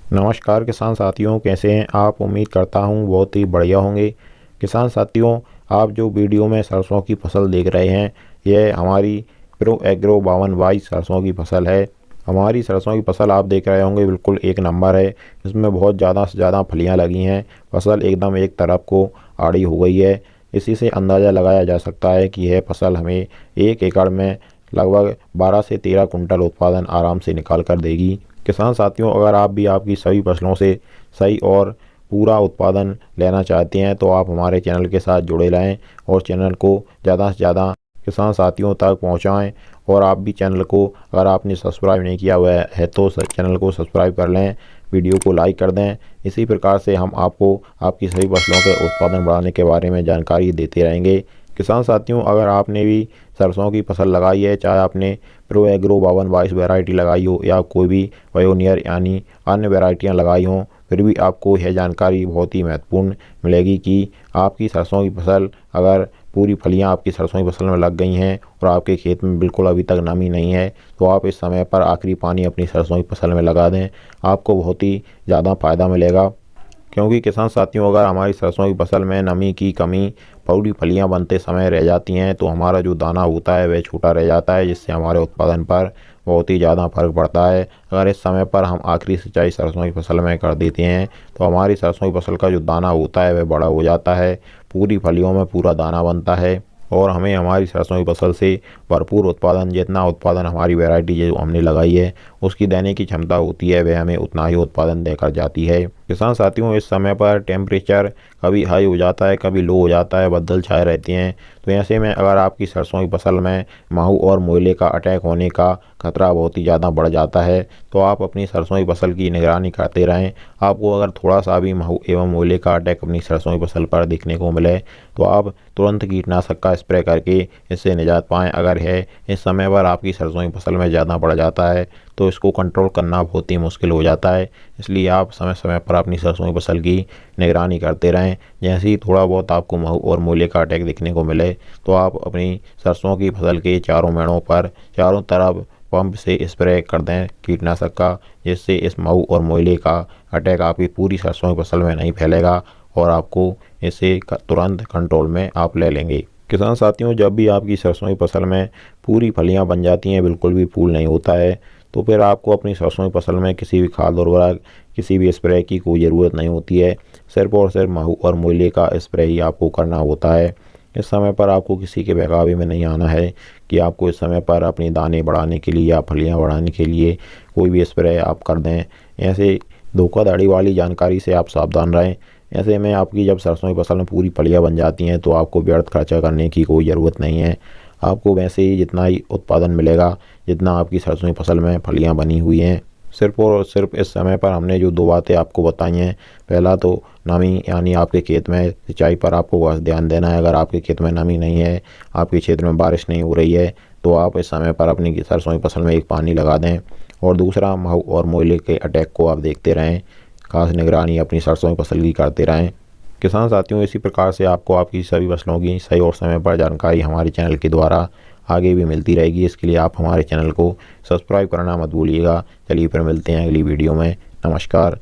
नमस्कार किसान साथियों, कैसे हैं आप। उम्मीद करता हूं बहुत ही बढ़िया होंगे। किसान साथियों, आप जो वीडियो में सरसों की फसल देख रहे हैं, यह हमारी प्रो एग्रो 5222 सरसों की फसल है। हमारी सरसों की फसल आप देख रहे होंगे बिल्कुल एक नंबर है। इसमें बहुत ज़्यादा से ज़्यादा फलियां लगी हैं। फसल एकदम एक तरफ को आड़ी हो गई है। इसी से अंदाज़ा लगाया जा सकता है कि यह फसल हमें 1 एकड़ में लगभग 12 से 13 कुंटल उत्पादन आराम से निकाल कर देगी। किसान साथियों, अगर आप भी आपकी सभी फसलों से सही और पूरा उत्पादन लेना चाहते हैं तो आप हमारे चैनल के साथ जुड़े रहें और चैनल को ज़्यादा से ज़्यादा किसान साथियों तक पहुंचाएं। और आप भी चैनल को, अगर आपने सब्सक्राइब नहीं किया हुआ है तो चैनल को सब्सक्राइब कर लें, वीडियो को लाइक कर दें। इसी प्रकार से हम आपको आपकी सभी फसलों के उत्पादन बढ़ाने के बारे में जानकारी देते रहेंगे। किसान साथियों, अगर आपने भी सरसों की फसल लगाई है, चाहे आपने प्रो एग्रो 5222 वैरायटी लगाई हो या कोई भी पायोनियर यानी अन्य वैरायटियां लगाई हों, फिर भी आपको यह जानकारी बहुत ही महत्वपूर्ण मिलेगी कि आपकी सरसों की फसल, अगर पूरी फलियां आपकी सरसों की फसल में लग गई हैं और आपके खेत में बिल्कुल अभी तक नमी नहीं है, तो आप इस समय पर आखिरी पानी अपनी सरसों की फसल में लगा दें। आपको बहुत ही ज़्यादा फ़ायदा मिलेगा। क्योंकि किसान साथियों, अगर हमारी सरसों की फसल में नमी की कमी पूरी फलियां बनते समय रह जाती हैं तो हमारा जो दाना होता है वह छोटा रह जाता है, जिससे हमारे उत्पादन पर बहुत ही ज़्यादा फर्क पड़ता है। अगर इस समय पर हम आखिरी सिंचाई सरसों की फसल में कर देते हैं तो हमारी सरसों की फसल का जो दाना होता है वह बड़ा हो जाता है, पूरी फलियों में पूरा दाना बनता है और हमें हमारी सरसों की फसल से भरपूर उत्पादन, जितना उत्पादन हमारी वैरायटी जो हमने लगाई है उसकी देने की क्षमता होती है, वह हमें उतना ही उत्पादन देकर जाती है। किसान साथियों, इस समय पर टेम्परेचर कभी हाई हो जाता है, कभी लो हो जाता है, बादल छाए रहते हैं। तो ऐसे में अगर आपकी सरसों की फसल में माहू और मोइले का अटैक होने का खतरा बहुत ही ज़्यादा बढ़ जाता है, तो आप अपनी सरसों की फसल की निगरानी करते रहें। आपको अगर थोड़ा सा भी माहू एवं मोइले का अटैक अपनी सरसों की फसल पर देखने को मिले तो आप तुरंत कीटनाशक का स्प्रे करके इससे निजात पाएँ। अगर है इस समय पर आपकी सरसों की फसल में ज़्यादा बढ़ जाता है तो इसको कंट्रोल करना बहुत ही मुश्किल हो जाता है। इसलिए आप समय समय पर अपनी सरसों की फसल की निगरानी करते रहें। जैसे ही थोड़ा बहुत आपको महू और मोइले का अटैक देखने को मिले तो आप अपनी सरसों की फसल के चारों मेड़ों पर चारों तरफ पंप से स्प्रे कर दें कीटनाशक का, जिससे इस महू और मोइले का अटैक आपकी पूरी सरसों की फसल में नहीं फैलेगा और आपको इसे तुरंत कंट्रोल में आप ले लेंगे। किसान साथियों, जब भी आपकी सरसों की फसल में पूरी फलियां बन जाती हैं, बिल्कुल भी फूल नहीं होता है, तो फिर आपको अपनी सरसों की फसल में किसी भी खाद उर्वरक, किसी भी स्प्रे की कोई ज़रूरत नहीं होती है। सिर्फ और सिर्फ महू और मोइले का स्प्रे ही आपको करना होता है। इस समय पर आपको किसी के बहकावे में नहीं आना है कि आपको इस समय पर अपने दाने बढ़ाने के लिए या फलियां बढ़ाने के लिए कोई भी स्प्रे आप कर दें। ऐसे धोखाधड़ी वाली जानकारी से आप सावधान रहें। ऐसे में आपकी जब सरसों की फसल में पूरी फलियां बन जाती हैं तो आपको व्यर्थ खर्चा करने की कोई ज़रूरत नहीं है। आपको वैसे ही जितना ही उत्पादन मिलेगा, जितना आपकी सरसों की फसल में फलियां बनी हुई हैं। सिर्फ और सिर्फ इस समय पर हमने जो 2 बातें आपको बताई हैं, पहला तो नमी यानी आपके खेत में सिंचाई पर आपको बस ध्यान देना है। अगर आपके खेत में नमी नहीं है, आपके क्षेत्र में बारिश नहीं हो रही है, तो आप इस समय पर अपनी सरसों की फसल में एक पानी लगा दें। और दूसरा, महू और मोइले के अटैक को आप देखते रहें, खास निगरानी अपनी सरसों की फसल की करते रहें। किसान साथियों, इसी प्रकार से आपको आपकी सभी फसलों की सही और समय पर जानकारी हमारे चैनल के द्वारा आगे भी मिलती रहेगी। इसके लिए आप हमारे चैनल को सब्सक्राइब करना मत भूलिएगा। चलिए फिर मिलते हैं अगली वीडियो में। नमस्कार।